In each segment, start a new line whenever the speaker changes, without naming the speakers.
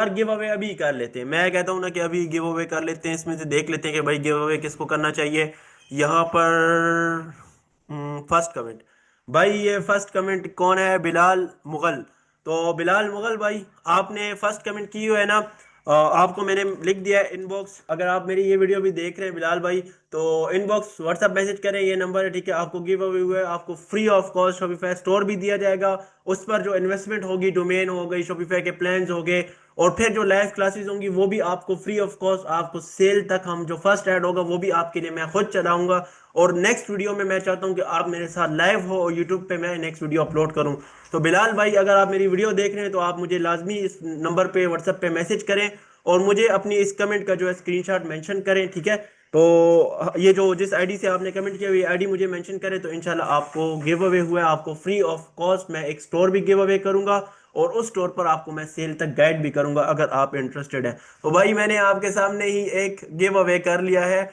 यार give away अभी कर लेते हैं। मैं कहता हूँ ना कि अभी गिव अवे कर लेते हैं, इसमें से देख लेते हैं कि भाई गिव अवे किसको करना चाहिए। यहाँ पर फर्स्ट कमेंट, भाई ये फर्स्ट कमेंट कौन है? बिलाल मुगल। तो बिलाल मुगल भाई, आपने फर्स्ट कमेंट की हुई है ना? आपको मैंने लिख दिया है इनबॉक्स। अगर आप मेरी ये वीडियो भी देख रहे हैं बिलाल भाई, तो इनबॉक्स व्हाट्सअप मैसेज करें, ये नंबर है, ठीक है। आपको गिव अवे हुआ है, आपको free of cost Shopify store भी दिया जाएगा। उस पर जो इन्वेस्टमेंट होगी, डोमेन हो गई, शॉपिफाई के प्लान्स हो गए, और फिर जो लाइव क्लासेस होंगी वो भी आपको फ्री ऑफ कॉस्ट, आपको सेल तक हम जो फर्स्ट ऐड होगा वो भी आपके लिए मैं खुद चलाऊंगा। और नेक्स्ट वीडियो में मैं चाहता हूं कि आप मेरे साथ लाइव हो और यूट्यूब पे मैं नेक्स्ट वीडियो अपलोड करूं। तो बिलाल भाई, अगर आप मेरी वीडियो देख रहे हैं तो आप मुझे लाजमी इस नंबर पे व्हाट्सएप पे मैसेज करें और मुझे अपनी इस कमेंट का जो है स्क्रीनशॉट मेंशन करें, ठीक है। तो ये जो जिस आईडी से आपने कमेंट किया हुई आईडी मुझे मेंशन करें, तो इंशाल्लाह आपको गिव अवे हुआ है, आपको फ्री ऑफ कॉस्ट मैं एक स्टोर भी गिव अवे करूंगा और उस स्टोर पर आपको मैं सेल तक गाइड भी करूंगा अगर आप इंटरेस्टेड हैं। तो भाई मैंने आपके सामने ही एक गिव अवे कर लिया है।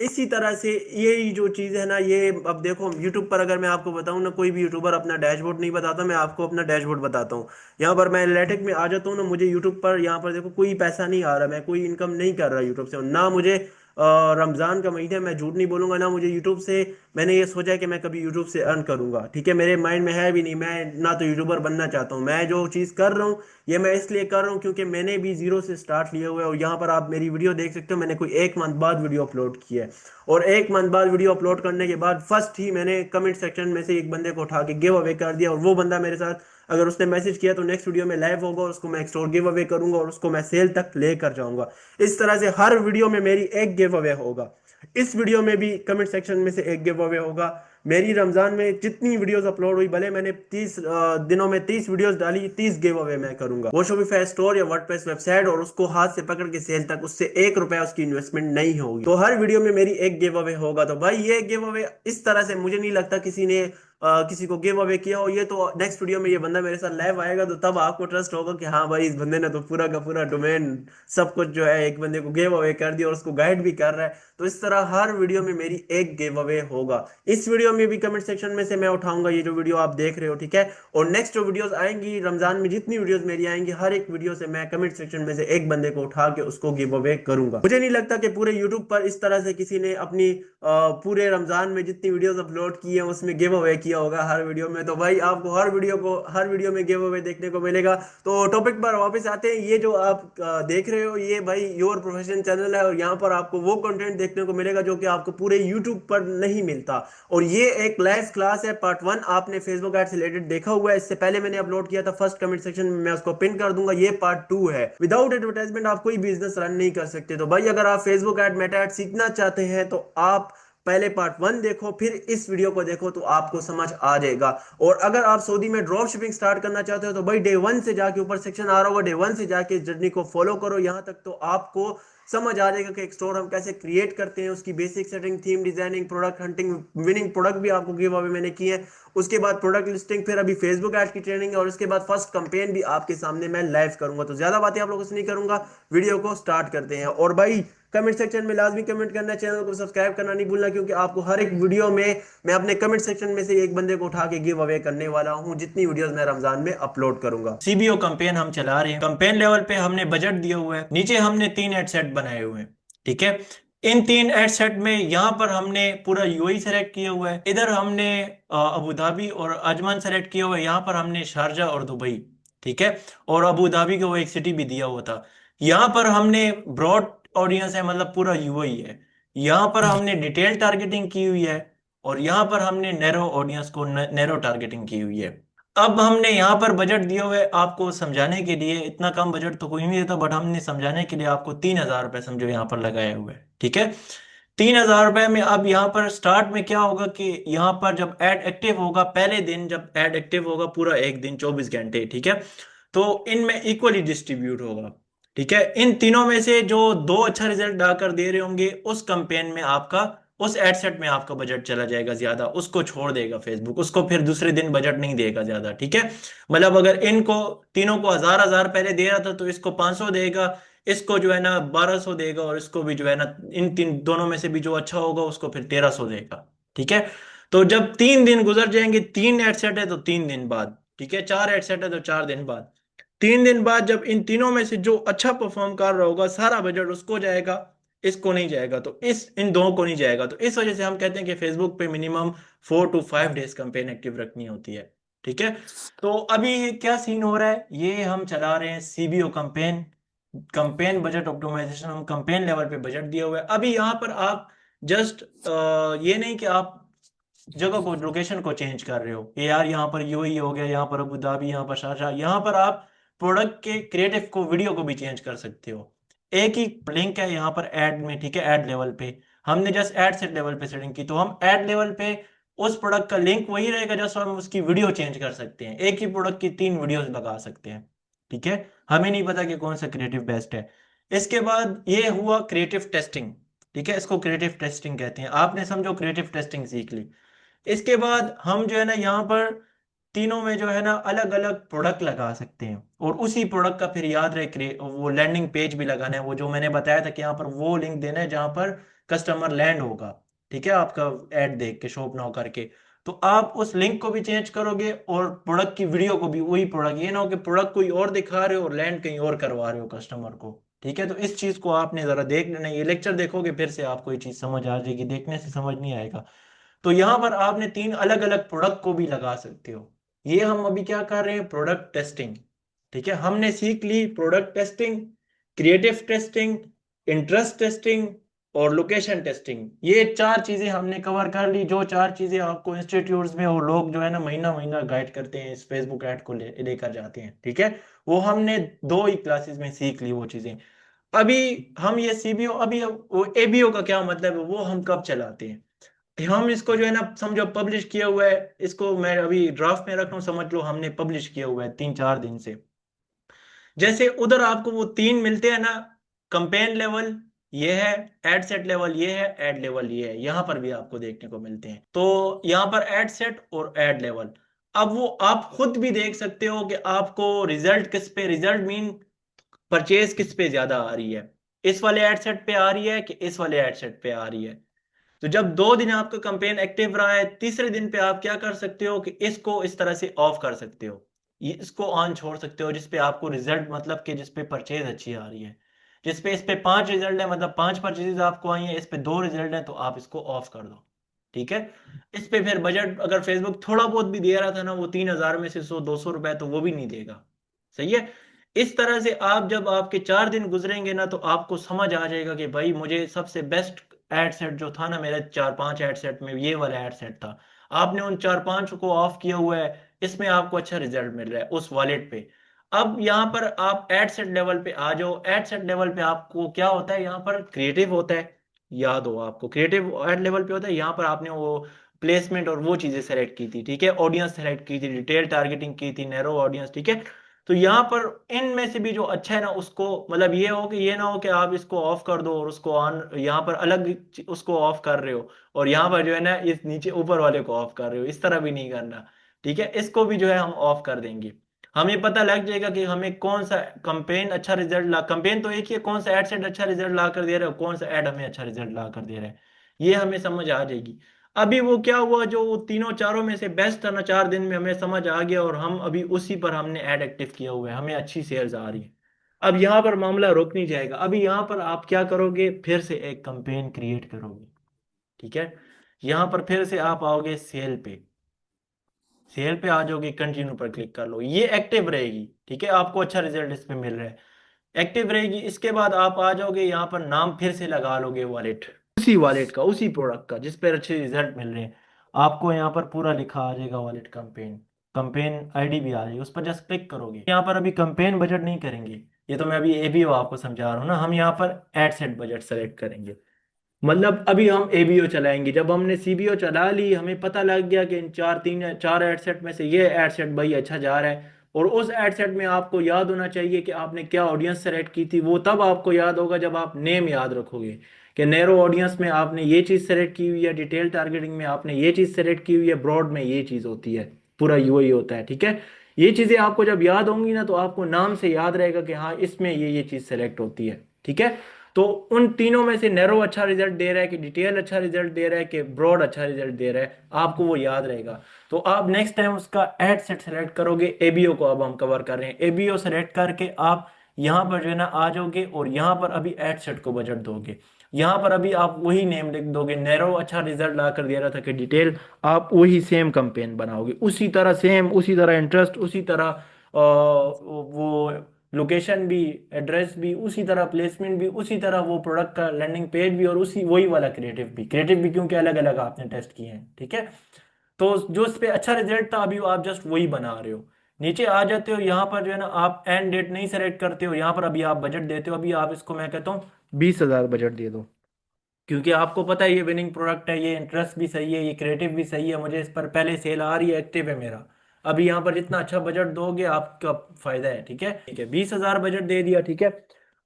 इसी तरह से यही जो चीज़ है ना, ये अब देखो यूट्यूब पर अगर मैं आपको बताऊं ना, कोई भी यूट्यूबर अपना डैशबोर्ड नहीं बताता, मैं आपको अपना डैशबोर्ड बताता हूँ। यहाँ पर मैं एनालिटिक में आ जाता हूँ ना, मुझे यूट्यूब पर यहाँ पर देखो कोई पैसा नहीं आ रहा, मैं कोई इनकम नहीं कर रहा यूट्यूब से, और ना मुझे रमज़ान का महीना है, मैं झूठ नहीं बोलूंगा, ना मुझे यूट्यूब से मैंने ये सोचा है कि मैं कभी यूट्यूब से अर्न करूंगा, ठीक है। मेरे माइंड में है भी नहीं, मैं ना तो यूट्यूबर बनना चाहता हूँ। मैं जो चीज़ कर रहा हूँ ये मैं इसलिए कर रहा हूँ क्योंकि मैंने भी जीरो से स्टार्ट लिया हुआ है। और यहाँ पर आप मेरी वीडियो देख सकते हो, मैंने कोई एक मंथ बाद वीडियो अपलोड की है। और एक मंथ बाद वीडियो अपलोड करने के बाद फर्स्ट ही मैंने कमेंट सेक्शन में से एक बंदे को उठा के गिव अवे कर दिया, और वो बंदा मेरे साथ अगर उसने मैसेज किया तो नेक्स्ट वीडियो में लाइव होगा, उसको मैं एक स्टोर गिव अवे करूंगा और उसको मैं सेल तक लेकर जाऊंगा। इस तरह से हर वीडियो में मेरी एक गिव अवे होगा। इस वीडियो में भी कमेंट सेक्शन में से एक गिव अवे होगा। मेरी रमजान में जितनी वीडियोस अपलोड हुई, भले मैंने 30 दिनों में 30 वीडियोस डाली, 30 गिव अवे मैं करूंगा। वो शॉपिफाई स्टोर या वर्डप्रेस वेबसाइट, और उसको हाथ से पकड़ के सेल तक, उससे 1 रुपया उसकी इन्वेस्टमेंट नहीं होगी। तो हर वीडियो में मेरी एक गिव अवे होगा। तो भाई ये गिव अवे इस तरह से मुझे नहीं लगता किसी ने किसी को गिव अवे किया हो। ये तो नेक्स्ट वीडियो में ये बंदा मेरे साथ लाइव आएगा तो तब आपको ट्रस्ट होगा कि हाँ भाई, इस बंदे ने तो पूरा का पूरा डोमेन सब कुछ जो है एक बंदे को गिव अवे कर दिया और उसको गाइड भी कर रहा है। तो इस तरह हर वीडियो में मेरी एक गिव अवे होगा। इस वीडियो में भी कमेंट सेक्शन में से मैं उठाऊंगा ये जो वीडियो आप देख रहे हो, ठीक है। और नेक्स्ट जो वीडियोस आएंगी रमजान में, जितनी वीडियोस मेरी आएंगी, हर एक वीडियो से मैं कमेंट सेक्शन में से एक बंदे को उठा के उसको गिव अवे करूंगा। मुझे नहीं लगता कि पूरे यूट्यूब पर इस तरह से किसी ने अपनी पूरे रमजान में जितनी वीडियोस अपलोड की है उसमें गिव अवे किया होगा हर वीडियो में। तो भाई आपको हर वीडियो में गिव अवे देखने को मिलेगा। तो टॉपिक पर वापस आते हैं। ये जो आप देख रहे हो ये भाई योर प्रोफेशन चैनल है, और यहाँ पर आपको वो कंटेंट देखने को मिलेगा जो कि आपको पूरे यूट्यूब पर नहीं मिलता। और ये एक लाइव क्लास है, पार्ट 1 आपने फेसबुक एड से रिलेटेड देखा हुआ है, इससे पहले मैंने अपलोड किया था, फर्स्ट कमेंट सेक्शन में मैं उसको पिन कर दूंगा। ये पार्ट 2 है। विदाउट एडवर्टाइजमेंट आप कोई बिजनेस रन नहीं कर सकते। तो भाई अगर आप फेसबुक एड, मेटा एड सीखना चाहते हैं तो आप पहले पार्ट 1 देखो, फिर इस वीडियो को देखो, तो आपको समझ आ जाएगा। और अगर आप सऊदी में ड्रॉप शिपिंग स्टार्ट करना चाहते हो तो भाई डे 1 से जाके, ऊपर सेक्शन आ रहा होगा, डे 1 से जाके इस जर्नी को फॉलो करो यहां तक, तो आपको समझ आ जाएगा कि एक स्टोर हम कैसे क्रिएट करते हैं, उसकी basic setting, theme designing, product hunting, winning product भी आपको गिव अवे मैंने किए हैं। उसके बाद प्रोडक्ट लिस्टिंग, फिर अभी फेसबुक एड की ट्रेनिंग, और उसके बाद फर्स्ट कंपेन भी आपके सामने मैं लाइव करूंगा। तो ज्यादा बातें आप लोगों से नहीं करूंगा, वीडियो को स्टार्ट करते हैं। और भाई कमेंट सेक्शन में लाजमी कमेंट करना, चैनल को सब्सक्राइब करना नहीं भूलना, क्योंकि आपको हर एक वीडियो में मैं अपने कमेंट सेक्शन में से एक बंदे को उठा के गिव अवे करने वाला हूं, जितनी वीडियोस मैं रमजान में अपलोड करूंगा। सीबीओ कैंपेन हम चला रहे हैं। कैंपेन लेवल पे हमने बजट दिया हुआ है, नीचे हमने 3 एड सेट बनाए हुए हैं, ठीक है। इन 3 एड सेट में यहाँ पर हमने पूरा यूएई सेलेक्ट किया हुआ है, इधर हमने अबू धाबी और अजमान सेलेक्ट किया हुआ है, यहाँ पर हमने शारजा और दुबई, ठीक है। और अबू धाबी को वो एक सिटी भी दिया हुआ था। यहाँ पर हमने ब्रॉड ऑडियंस है, मतलब पूरा यूएई है। यहाँ पर हमने डिटेल टारगेटिंग की हुई है, और यहाँ पर हमने नैरो ऑडियंस को नैरो टारगेटिंग की हुई है। अब हमने यहाँ पर बजट दिया हुआ है आपको समझाने के लिए, इतना कम बजट तो कोई नहीं देता, बट हमने समझाने के लिए आपको 3,000 रुपये समझो यहाँ पर लगाए हुए हैं, ठीक है। 3,000 रुपये में अब यहाँ पर स्टार्ट में क्या होगा कि यहाँ पर जब एड एक्टिव होगा, पहले दिन जब एड एक्टिव होगा, पूरा एक दिन 24 घंटे, ठीक है, तो इनमें इक्वली डिस्ट्रीब्यूट होगा, ठीक है। इन तीनों में से जो दो अच्छा रिजल्ट आकर दे रहे होंगे, उस कंपेन में आपका, उस एड सेट में आपका बजट चला जाएगा ज्यादा, उसको छोड़ देगा फेसबुक, उसको फिर दूसरे दिन बजट नहीं देगा ज्यादा, ठीक है। मतलब अगर इनको तीनों को 1,000 1,000 पहले दे रहा था तो इसको 500 देगा, इसको जो है ना 1,200 देगा, और इसको भी जो है ना, इन तीन दोनों में से भी जो अच्छा होगा उसको फिर 1,300 देगा, ठीक है। तो जब 3 दिन गुजर जाएंगे, 3 एड सेट है तो 3 दिन बाद, ठीक है, 4 एड सेट है तो 4 दिन बाद, 3 दिन बाद जब इन तीनों में से जो अच्छा परफॉर्म कर रहा होगा सारा बजट उसको जाएगा, इसको नहीं जाएगा, तो इस इन दो को नहीं जाएगा। तो इस वजह से हम कहते हैं कि फेसबुक पे minimum 4 to 5 days campaign active रखनी होती है। ठीक है, तो अभी क्या सीन हो रहा है, ये हम चला रहे हैं CBO campaign, campaign budget optimisation. हम कैंपेन लेवल पे बजट दिया हुआ है। अभी यहाँ पर आप जस्ट ये नहीं कि आप जगह को, लोकेशन को चेंज कर रहे हो कि यार यहाँ पर यूएई हो गया, यहाँ पर अबू धाबी, यहाँ पर शारजाह, यहाँ पर आप प्रोडक्ट के क्रिएटिव को, वीडियो को भी चेंज कर सकते हो। एक ही लिंक है यहाँ पर ऐड में, ठीक है, ऐड लेवल पे हमने जस्ट ऐड सेट लेवल पे सेटिंग की, तो हम ऐड लेवल पे उस प्रोडक्ट का लिंक वही रहेगा, जस्ट हम उसकी वीडियो चेंज कर सकते हैं। एक ही प्रोडक्ट की 3 वीडियोस लगा सकते हैं। ठीक है, हमें नहीं पता कि कौन सा क्रिएटिव बेस्ट है। इसके बाद ये हुआ क्रिएटिव टेस्टिंग। ठीक है, इसको क्रिएटिव टेस्टिंग कहते हैं। आपने समझो क्रिएटिव टेस्टिंग सीख ली। इसके बाद हम जो है ना यहाँ पर तीनों में जो है ना अलग अलग प्रोडक्ट लगा सकते हैं, और उसी प्रोडक्ट का फिर याद रहे वो लैंडिंग पेज भी लगाना है, वो जो मैंने बताया था कि यहाँ पर वो लिंक देना है जहाँ पर कस्टमर लैंड होगा। ठीक है, आपका ऐड देख के शॉप नाउ करके, तो आप उस लिंक को भी चेंज करोगे और प्रोडक्ट की वीडियो को भी वही प्रोडक्ट, ये ना हो कि प्रोडक्ट कोई और दिखा रहे हो और लैंड कहीं और करवा रहे हो कस्टमर को। ठीक है, तो इस चीज को आपने जरा देख लेना, ये लेक्चर देखोगे फिर से आपको ये चीज समझ आ जाएगी, देखने से समझ नहीं आएगा। तो यहां पर आपने 3 अलग अलग प्रोडक्ट को भी लगा सकते हो। ये हम अभी क्या कर रहे हैं, प्रोडक्ट टेस्टिंग। ठीक है, हमने सीख ली product testing, creative testing, interest testing और लोकेशन टेस्टिंग। ये 4 चीजें हमने कवर कर ली, जो 4 चीजें आपको इंस्टीट्यूट्स में और लोग जो है ना महीना महीना गाइड करते हैं, इस फेसबुक ऐड को लेकर जाते हैं। ठीक है, वो हमने 2 ही क्लासेस में सीख ली वो चीजें। अभी हम ये सीबीओ, अभी वो एबीओ का क्या मतलब है, वो हम कब चलाते हैं। हम इसको जो है ना समझो पब्लिश किया हुआ है, इसको मैं अभी ड्राफ्ट में रख रहा हूँ, समझ लो हमने पब्लिश किया हुआ है 3 4 दिन से। जैसे उधर आपको वो 3 मिलते हैं ना, कंपेन लेवल ये है, एड सेट लेवल ये है, एड लेवल ये है, यहां पर भी आपको देखने को मिलते हैं। तो यहाँ पर एड सेट और एड लेवल, अब वो आप खुद भी देख सकते हो कि आपको रिजल्ट किस पे, रिजल्ट मीन परचेज किस पे ज्यादा आ रही है, इस वाले एड सेट पे आ रही है कि इस वाले एड सेट पे आ रही है। तो जब 2 दिन आपका कंपेन एक्टिव रहा है, तीसरे दिन पे आप क्या कर सकते हो कि इसको इस तरह से ऑफ कर सकते हो, ये इसको ऑन छोड़ सकते हो, जिसपे आपको रिजल्ट, मतलब कि जिसपे परचेज अच्छी आ रही है, जिसपे इस पे 5 रिजल्ट है, मतलब 5 परचेजेस आपको आई है, इस पे 2 रिजल्ट है, तो आप इसको ऑफ कर दो। ठीक है, इस पे फिर बजट अगर फेसबुक थोड़ा बहुत भी दे रहा था ना, वो 3,000 में से 100 200 रुपए, तो वो भी नहीं देगा। सही है। इस तरह से आप जब आपके 4 दिन गुजरेंगे ना, तो आपको समझ आ जाएगा कि भाई मुझे सबसे बेस्ट एड सेट जो था ना, मेरे 4 5 एड सेट में ये वाला एड सेट था। आपने उन 4 5 को ऑफ किया हुआ है, इसमें आपको अच्छा रिजल्ट मिल रहा है उस वॉलेट पे। अब यहाँ पर आप एड सेट लेवल पे आ जाओ। एड सेट लेवल पे आपको क्या होता है, यहाँ पर क्रिएटिव होता है, याद हो आपको, क्रिएटिव एड लेवल पे होता है। यहाँ पर आपने वो प्लेसमेंट और वो चीजें सेलेक्ट की थी। ठीक है, ऑडियंस सेलेक्ट की थी, डिटेल टारगेटिंग की थी, नैरो ऑडियंस। ठीक है, तो यहाँ पर इनमें से भी जो अच्छा है ना, उसको मतलब ये हो कि ये ना हो कि आप इसको ऑफ कर दो और उसको ऑन, यहाँ पर अलग उसको ऑफ कर रहे हो, और यहाँ पर जो है ना इस नीचे ऊपर वाले को ऑफ कर रहे हो, इस तरह भी नहीं करना। ठीक है, इसको भी जो है हम ऑफ कर देंगे। हमें पता लग जाएगा कि हमें कौन सा कंपेन अच्छा रिजल्ट ला, कंपेन तो एक ही है, कौन सा एड सेट अच्छा रिजल्ट ला कर दे रहा है और कौन सा एड हमें अच्छा रिजल्ट ला कर दे रहा है, ये हमें समझ आ जाएगी। अभी वो क्या हुआ, जो वो तीनों चारों में से बेस्ट था ना, 4 दिन में हमें समझ आ गया, और हम अभी उसी पर हमने ऐड एक्टिव किया हुआ है, हमें अच्छी सेल्स आ रही है। अब यहाँ पर मामला रुक नहीं जाएगा, अभी यहाँ पर आप क्या करोगे, फिर से एक कंपेन क्रिएट करोगे। ठीक है, यहाँ पर फिर से आप आओगे सेल पे, सेल पे आ जाओगे, कंटिन्यू पर क्लिक कर लो, ये एक्टिव रहेगी। ठीक है, आपको अच्छा रिजल्ट इस पे मिल रहा है, एक्टिव रहेगी। इसके बाद आप आ जाओगे यहाँ पर, नाम फिर से लगा लोगे वॉलेट, उसी वॉलेट का, उसी प्रोडक्ट का जिस पर अच्छे रिजल्ट मिल रहे हैं। आपको यहाँ पर पूरा लिखा आ जाएगा वॉलेट कंपेन, कंपेन आईडी भी आ जाएगी, उस पर जस्ट क्लिक करोगे। यहाँ पर अभी कंपेन बजट नहीं करेंगे, ये तो मैं अभी एबीओ आपको समझा रहा हूँ ना, हम यहाँ पर एड सेट बजट सेलेक्ट करेंगे। मतलब अभी हम एबीओ चलाएंगे, जब हमने सीबीओ चला ली, हमें पता लग गया कि इन 4 एड सेट में से ये एड सेट भाई अच्छा जा रहा है, और उस एड सेट में आपको याद होना चाहिए कि आपने क्या ऑडियंस सेलेक्ट की थी। वो तब आपको याद होगा जब आप नेम याद रखोगे कि नैरो ऑडियंस में आपने ये चीज़ सेलेक्ट की हुई है, डिटेल टारगेटिंग में आपने ये चीज़ सेलेक्ट की हुई है, ब्रॉड में ये चीज़ होती है, पूरा यूआई होता है। ठीक है, ये चीज़ें आपको जब याद होंगी ना, तो आपको नाम से याद रहेगा कि हाँ इसमें ये चीज़ सेलेक्ट होती है। ठीक है, तो उन तीनों में से नैरो अच्छा रिजल्ट दे रहा है कि डिटेल अच्छा रिजल्ट दे रहा है कि ब्रॉड अच्छा रिजल्ट दे रहा है, आपको वो याद रहेगा। तो आप नेक्स्ट टाइम उसका एड सेट सेलेक्ट करोगे, एबीओ को अब हम कवर कर रहे हैं, एबीओ सेलेक्ट करके आप यहाँ पर जो है ना आ जाओगे और यहाँ पर अभी एड सेट को बजट दोगे। यहाँ पर अभी आप वही नेम लिख दोगे, नैरो अच्छा रिजल्ट ला कर दे रहा था कि डिटेल, आप वही सेम कंपेन बनाओगे उसी तरह, सेम उसी तरह इंटरेस्ट, उसी तरह वो लोकेशन भी, एड्रेस भी उसी तरह, प्लेसमेंट भी उसी तरह, वो प्रोडक्ट का लैंडिंग पेज भी और उसी वही वाला क्रिएटिव भी क्योंकि अलग अलग आपने टेस्ट किए हैं, ठीक है। तो जो इस पे अच्छा रिजल्ट था अभी आप जस्ट वही बना रहे हो। नीचे आ जाते हो, यहाँ पर जो है ना आप एंड डेट नहीं सेलेक्ट करते हो, यहाँ पर अभी आप बजट देते हो, अभी आप इसको मैं कहता हूँ 20,000 बजट दे दो, क्योंकि आपको पता है ये विनिंग प्रोडक्ट है, ये इंटरेस्ट भी सही है, ये क्रिएटिव भी सही है, मुझे इस पर पहले सेल आ रही है, एक्टिव है मेरा। अभी यहाँ पर जितना अच्छा बजट दोगे आपका फायदा है, ठीक है। ठीक है, 20,000 बजट दे दिया, ठीक है।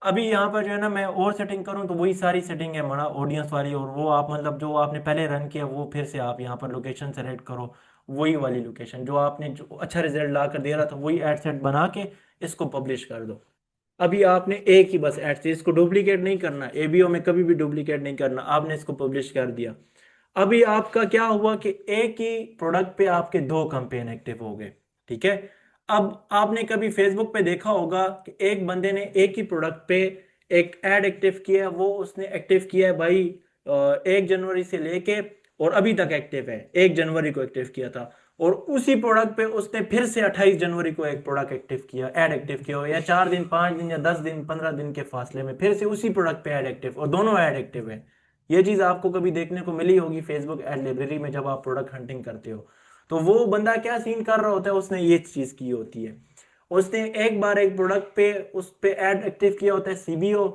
अभी यहाँ पर जो है ना मैं और सेटिंग करूँ तो वही सारी सेटिंग है हमारा ऑडियंस वाली, और वो आप मतलब जो आपने पहले रन किया वो फिर से आप यहाँ पर लोकेशन सेलेक्ट करो, वही वाली लोकेशन जो आपने जो अच्छा रिजल्ट ला कर दे रहा था वही एड सेट बना के इसको पब्लिश कर दो। अभी आपने एक ही बस ऐड से, इसको डुप्लीकेट नहीं करना, एबीओ में कभी भी डुप्लीकेट नहीं करना, आपने इसको पब्लिश कर दिया। अभी आपका क्या हुआ कि एक ही प्रोडक्ट पे आपके दो कैंपेन एक्टिव हो गए, ठीक है। अब आपने कभी फेसबुक पे देखा होगा कि एक बंदे ने एक ही प्रोडक्ट पे एक एड एक्टिव किया है, वो उसने एक्टिव किया है भाई 1 जनवरी से लेके और अभी तक एक्टिव है, 1 जनवरी को एक्टिव किया था। और उसी प्रोडक्ट पे उसने फिर से 28 जनवरी को एक प्रोडक्ट एक्टिव किया, ऐड एक्टिव किया हो, या 4 दिन 5 दिन या 10 दिन 15 दिन के फासले में फिर से उसी प्रोडक्ट पे ऐड एक्टिव, और दोनों ऐड एक्टिव है। ये चीज आपको कभी देखने को मिली होगी फेसबुक एड लाइब्रेरी में जब आप प्रोडक्ट हंटिंग करते हो। तो वो बंदा क्या सीन कर रहा होता है, उसने ये चीज की होती है, उसने एक बार एक प्रोडक्ट पे उस पे ऐड एक्टिव किया होता है, सीबीओ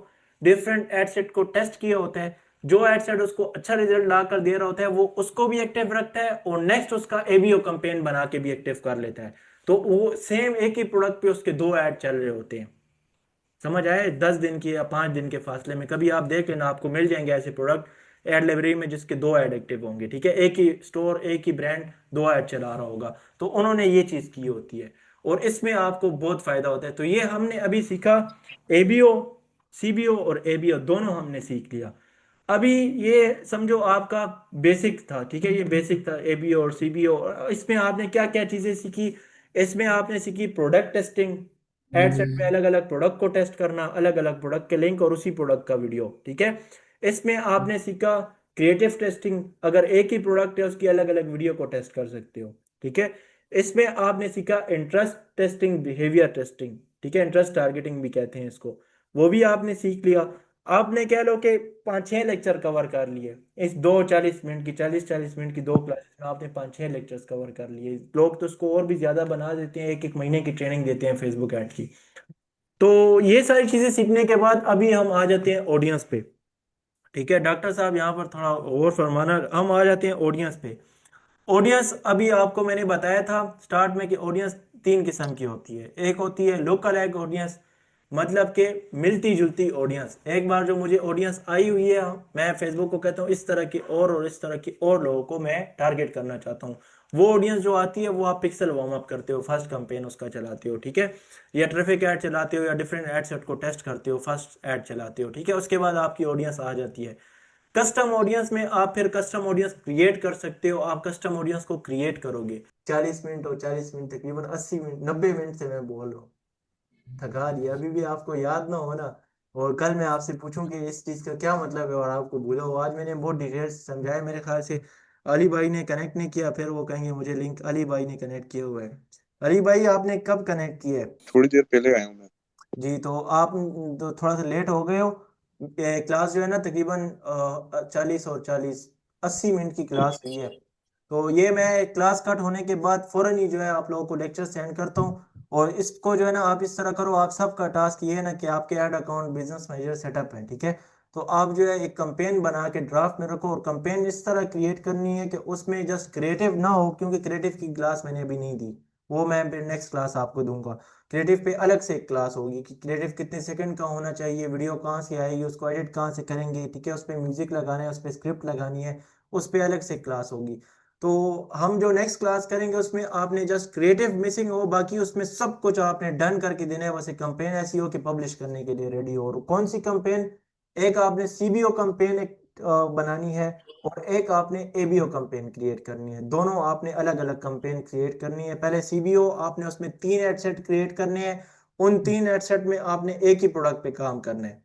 डिफरेंट एड सेट को टेस्ट किया होता है, जो एड सेट उसको अच्छा रिजल्ट ला कर दे रहा होता है वो उसको भी एक्टिव रखता है और नेक्स्ट उसका एबीओ कैंपेन बना के भी एक्टिव कर लेता है। तो वो सेम एक ही प्रोडक्ट पे उसके दो ऐड चल रहे होते हैं, समझ आए, 10 दिन की या 5 दिन के फासले में कभी आप देख लेना, आपको मिल जाएंगे ऐसे प्रोडक्ट एड लाइब्रेरी में जिसके दो ऐड एक्टिव होंगे, ठीक है। एक ही स्टोर एक ही ब्रांड दो ऐड चला रहा होगा, तो उन्होंने ये चीज की होती है और इसमें आपको बहुत फायदा होता है। तो ये हमने अभी सीखा, एबीओ, सीबीओ और एबीओ दोनों हमने सीख लिया। अभी ये समझो आपका बेसिक था, ठीक है, ये बेसिक था एबीओ और सीबीओ। इसमें आपने क्या क्या चीजें सीखी, इसमें आपने सीखी प्रोडक्ट टेस्टिंग, एडसेट में अलग अलग प्रोडक्ट को टेस्ट करना, अलग अलग प्रोडक्ट के लिंक और उसी प्रोडक्ट का वीडियो, ठीक है। इसमें आपने सीखा क्रिएटिव टेस्टिंग, अगर एक ही प्रोडक्ट है उसकी अलग अलग वीडियो को टेस्ट कर सकते हो, ठीक है। इसमें आपने सीखा इंटरेस्ट टेस्टिंग, बिहेवियर टेस्टिंग, ठीक है, इंटरेस्ट टारगेटिंग भी कहते हैं इसको, वो भी आपने सीख लिया। आपने कह लो कि 5-6 लेक्चर कवर कर लिए इस दो 40 मिनट की, 40-40 मिनट की दो क्लासेस में आपने 5-6 लेक्चर्स कवर कर लिए। लोग तो उसको और भी ज्यादा बना देते हैं, एक एक महीने की ट्रेनिंग देते हैं फेसबुक ऐड की। तो ये सारी चीजें सीखने के बाद अभी हम आ जाते हैं ऑडियंस पे, ठीक है। डॉक्टर साहब यहाँ पर थोड़ा और फरमाना, हम आ जाते हैं ऑडियंस पे। ऑडियंस अभी आपको मैंने बताया था स्टार्ट में कि ऑडियंस 3 किस्म की होती है, एक होती है लोकल एग ऑडियंस, मतलब कि मिलती जुलती ऑडियंस। एक बार जो मुझे ऑडियंस आई हुई है, मैं फेसबुक को कहता हूँ इस तरह की और इस तरह की और लोगों को मैं टारगेट करना चाहता हूँ, वो ऑडियंस जो आती है वो आप पिक्सल वार्म अप करते हो, फर्स्ट कैंपेन उसका चलाते हो, ठीक है, या ट्रैफिक ऐड चलाते हो या डिफरेंट एड सेट को टेस्ट करते हो, फर्स्ट ऐड चलाते हो, ठीक है। उसके बाद आपकी ऑडियंस आ जाती है कस्टम ऑडियंस में, आप फिर कस्टम ऑडियंस क्रिएट कर सकते हो। आप कस्टम ऑडियंस को क्रिएट करोगे 40 मिनट और 40 मिनट, तकरीबन 80 मिनट 90 मिनट से मैं बोल रहा हूँ, थका दिया, अभी भी आपको याद ना हो ना, और कल मैं आपसे पूछूं कि इस चीज का क्या मतलब है और आपको भूला हो। आज मैंने बहुत डिटेल से समझाया, मेरे ख्याल से अली भाई ने कनेक्ट नहीं किया, फिर वो कहेंगे मुझे लिंक अली भाई ने कनेक्ट किया हुआ है। अली भाई आपने कब कनेक्ट किया है?
थोड़ी देर पहले आया हूँ मैं।
जी, तो आप तो थोड़ा सा लेट हो गए हो। क्लास जो है ना तकरीबन 40 और 40 80 मिनट की क्लास हुई है। तो ये मैं क्लास कट होने के बाद फौरन ही जो है आप लोगों को लेक्चर सेंड करता हूँ। और इसको जो है ना आप इस तरह करो, आप सबका टास्क ये है ना कि आपके add account business manager setup है, ठीक है। तो आप जो है एक कंपेन बना के ड्राफ्ट में रखो, और कंपेन इस तरह क्रिएट करनी है कि उसमें जस्ट क्रिएटिव ना हो, क्योंकि क्रिएटिव की क्लास मैंने अभी नहीं दी, वो मैं नेक्स्ट क्लास आपको दूंगा। क्रिएटिव पे अलग से एक क्लास होगी कि क्रिएटिव कितने सेकंड का होना चाहिए, वीडियो कहाँ से आएगी, उसको एडिट कहाँ से करेंगे, ठीक है, उस पर म्यूजिक लगाना है, उस पर स्क्रिप्ट लगानी है, उस पर अलग से क्लास होगी। तो हम जो नेक्स्ट क्लास करेंगे उसमें आपने जस्ट क्रिएटिव मिसिंग हो, बाकी उसमें सब कुछ आपने डन करके देना है, बस एक कंपेन ऐसी हो कि पब्लिश करने के लिए रेडी हो। और कौन सी कंपेन? एक आपने सीबीओ कंपेन एक बनानी है और एक आपने एबीओ कैंपेन क्रिएट करनी है। दोनों आपने अलग अलग कैंपेन क्रिएट करनी है। पहले सीबीओ आपने उसमें 3 एड सेट क्रिएट करने हैं। उन 3 एड सेट में आपने एक ही प्रोडक्ट पे काम करना है।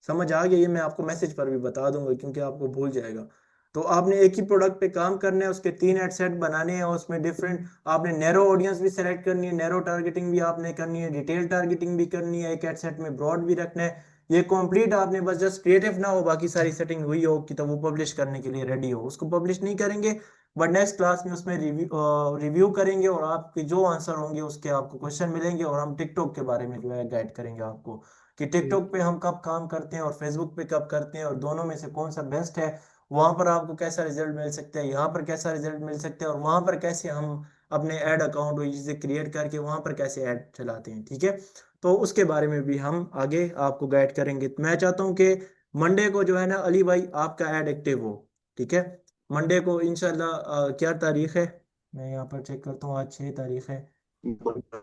समझ आ गया? ये मैं आपको मैसेज पर भी बता दूंगा क्योंकि आपको भूल जाएगा। तो आपने एक ही प्रोडक्ट पे काम करना है, उसके 3 एड सेट बनाने हैं, उसमें डिफरेंट आपने नैरो ऑडियंस भी सेलेक्ट करनी है, नैरो टारगेटिंग भी आपने करनी है, डिटेल टारगेटिंग भी करनी है, एक एड सेट में ब्रॉड भी रखना है। ये कंप्लीट आपने बस जस्ट क्रिएटिव ना हो, बाकी सारी सेटिंग हुई हो कि तो वो पब्लिश करने के लिए रेडी हो, उसको पब्लिश नहीं करेंगे। बट नेक्स्ट क्लास में उसमें रिव्यू करेंगे और आपके जो आंसर होंगे उसके आपको क्वेश्चन मिलेंगे और हम टिकटॉक के बारे में जो है गाइड करेंगे आपको कि टिकटॉक पे हम कब काम करते हैं और फेसबुक पे कब करते हैं और दोनों में से कौन सा बेस्ट है। वहां पर आपको कैसा रिजल्ट मिल सकता है, यहाँ पर कैसा रिजल्ट मिल सकता है और वहां पर कैसे हम अपने ऐड अकाउंट और चीजें क्रिएट करके वहां पर कैसे ऐड चलाते हैं। ठीक है? तो उसके बारे में भी हम आगे आपको गाइड करेंगे। तो मैं चाहता हूँ कि मंडे को जो है ना अली भाई आपका ऐड एक्टिव हो। ठीक है? मंडे को इंशाल्लाह क्या तारीख है, मैं यहाँ पर चेक करता हूँ, आज 6 तारीख है। हफ्ता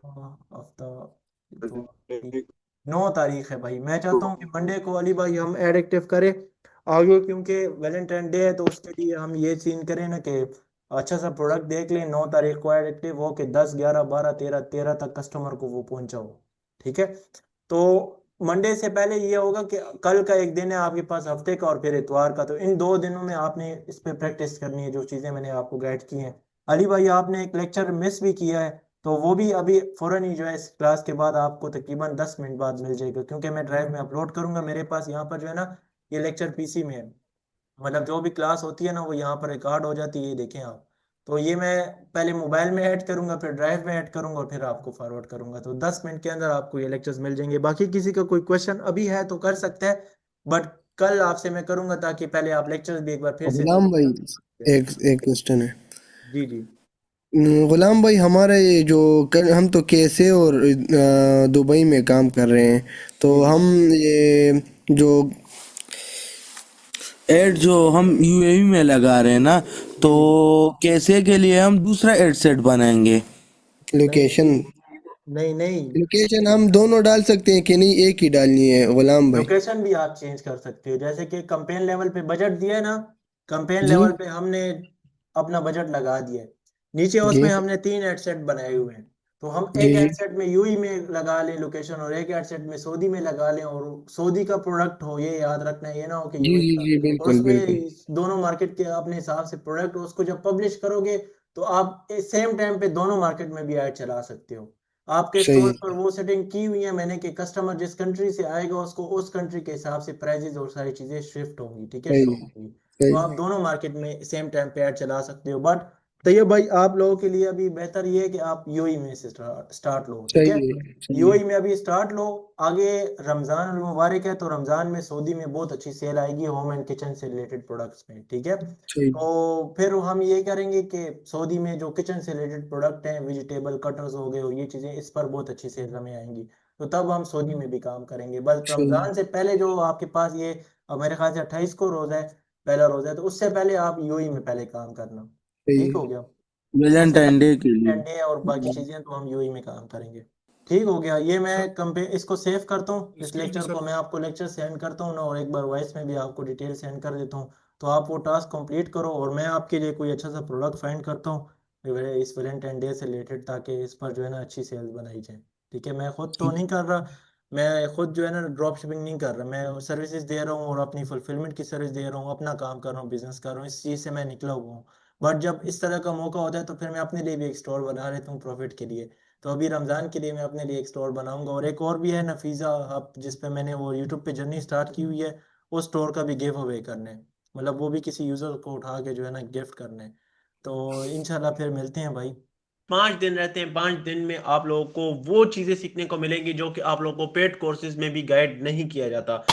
तो 9 तारीख है भाई। मैं चाहता हूँ कि मंडे को अली भाई हम एड एक्टिव करें आगे, क्योंकि वैलेंटाइन डे है तो उसके लिए हम ये सीन करें ना कि अच्छा सा प्रोडक्ट देख लें, 9 तारीख को एड एक्टिव हो कि 10, 11, 12, 13 तक कस्टमर को वो पहुंचाओ। ठीक है? तो मंडे से पहले ये होगा कि कल का एक दिन है आपके पास हफ्ते का और फिर इतवार का, तो इन 2 दिनों में आपने इस पे प्रैक्टिस करनी है जो चीज़ें मैंने आपको गाइड की हैं। अली भाई आपने एक लेक्चर मिस भी किया है, तो वो भी अभी फौरन ही जो है इस क्लास के बाद आपको तकरीबन 10 मिनट बाद मिल जाएगा, क्योंकि मैं ड्राइव में अपलोड करूंगा। मेरे पास यहाँ पर जो है ना ये लेक्चर पीसी में है, मतलब जो भी क्लास होती है ना वो यहाँ पर रिकॉर्ड हो जाती है, ये देखें आप। तो ये मैं पहले मोबाइल में ऐड करूंगा, फिर ड्राइव में ऐड करूंगा और फिर आपको फॉरवर्ड करूंगा। तो 10 मिनट के अंदर आपको ये लेक्चर्स मिल जाएंगे। बाकी किसी का कोई क्वेश्चन अभी है तो कर सकते हैं, बट कल आपसे मैं करूंगा ताकि पहले आप लेक्चर्स भी एक बार फिर से
गुलाम भाई,
देखें।
एक एक क्वेश्चन है।
जी जी।
गुलाम भाई, हमारा ये जो हम तो केसे और दुबई में काम कर रहे हैं, तो
जी जी।
हम ये जो
एड जो हम यूएई में लगा रहे हैं ना,
जी
तो
जी।
कैसे के लिए हम दूसरा एड सेट बनाएंगे?
नहीं
लोकेशन
नहीं नहीं।
लोकेशन हम दोनों डाल सकते हैं कि नहीं, एक ही डालनी है गुलाम भाई?
लोकेशन भी आप चेंज कर सकते हो, जैसे कि कंपेन लेवल पे बजट दिया है ना, कंपेन
जी
लेवल पे हमने अपना बजट लगा दिया है। नीचे
जी
उसमें हमने 3 एडसेट बनाए हुए हैं। तो हम
जी
एक
जी
एडसेट में यूई में लगा लें लोकेशन और एक एडसेट में सऊदी में लगा लें, और सऊदी का प्रोडक्ट हो, ये याद रखना है, ये ना हो कि
जी
यूई
जी
का।
जी,
और
बिल्कुल
उसमें
बिल्कुल।
दोनों मार्केट के अपने हिसाब से प्रोडक्ट, उसको जब पब्लिश करोगे तो आप सेम टाइम पे दोनों मार्केट में भी ऐड चला सकते हो। आपके
सही
स्टोर पर
है,
वो सेटिंग की हुई है मैंने कि कस्टमर जिस कंट्री से आएगा उसको उस कंट्री के हिसाब से प्राइजेस और सारी चीजें शिफ्ट होंगी। ठीक है? शो
सही है,
होंगी। तो
सही
आप
है,
दोनों मार्केट में सेम टाइम पे ऐड चला सकते हो। बट तो ये भाई आप लोगों के लिए अभी बेहतर ये है कि आप यूएई में से स्टार्ट लो। ठीक है?
सही है, सही है,
यूएई में अभी स्टार्ट लो। आगे रमजान अल मुबारक है, तो रमजान में सऊदी में बहुत अच्छी सेल आएगी होम एंड किचन से रिलेटेड प्रोडक्ट्स में। ठीक है?
सही है,
तो फिर हम ये करेंगे कि सऊदी में जो किचन से रिलेटेड प्रोडक्ट हैं, वेजिटेबल कटर्स हो गए और ये चीज़ें, इस पर बहुत अच्छी सेल हमें आएंगी। तो तब हम सऊदी में भी काम करेंगे। बस
सही है,
रमजान से पहले जो आपके पास ये मेरे ख्याल से 28 को रोज़ा है, पहला रोज़ा है, तो उससे पहले आप यूएई में पहले काम करना।
सही
ठीक
है,
हो गया? उससे
वैलेंटाइन डे के
पहले
लिए।
डे और बाकी चीजें तो हम यूएई में काम करेंगे। ठीक हो गया? ये मैं कंपे इसको सेव करता हूँ, इस लेक्चर को मैं आपको लेक्चर सेंड करता हूँ ना, और एक बार वॉइस में भी आपको डिटेल सेंड कर देता हूँ। तो आप वो टास्क कंप्लीट करो और मैं आपके लिए कोई अच्छा सा प्रोडक्ट फाइंड करता हूँ इस वैलेंटाइन डे से रिलेटेड, ताकि इस पर जो है ना अच्छी सेल्स बनाई जाए। ठीक है? मैं खुद तो नहीं कर रहा, मैं खुद जो है ना ड्रॉप शिपिंग नहीं कर रहा, मैं सर्विसेज दे रहा हूँ और अपनी फुलफिलमेंट की सर्विस दे रहा हूँ, अपना काम कर रहा हूँ, बिजनेस कर रहा हूँ, इस चीज़ से मैं निकला हुआ हूँ। बट जब इस तरह का मौका होता है तो फिर मैं अपने लिए भी एक स्टोर बना लेता हूँ प्रॉफिट के लिए। तो अभी रमज़ान के लिए मैं अपने लिए एक स्टोर बनाऊंगा, और एक और भी है नफीज़ा हब जिस पे मैंने वो यूट्यूब पे जर्नी स्टार्ट की हुई है, उस स्टोर का भी गिव अवे करना है, मतलब वो भी किसी यूज़र को उठा के जो है ना गिफ्ट करना है। तो इंशाल्लाह फिर मिलते हैं भाई। 5 दिन रहते हैं, 5 दिन में आप लोगों को वो चीज़ें सीखने को मिलेंगी जो कि आप लोगों को पेड कोर्सेज में भी गाइड नहीं किया जाता।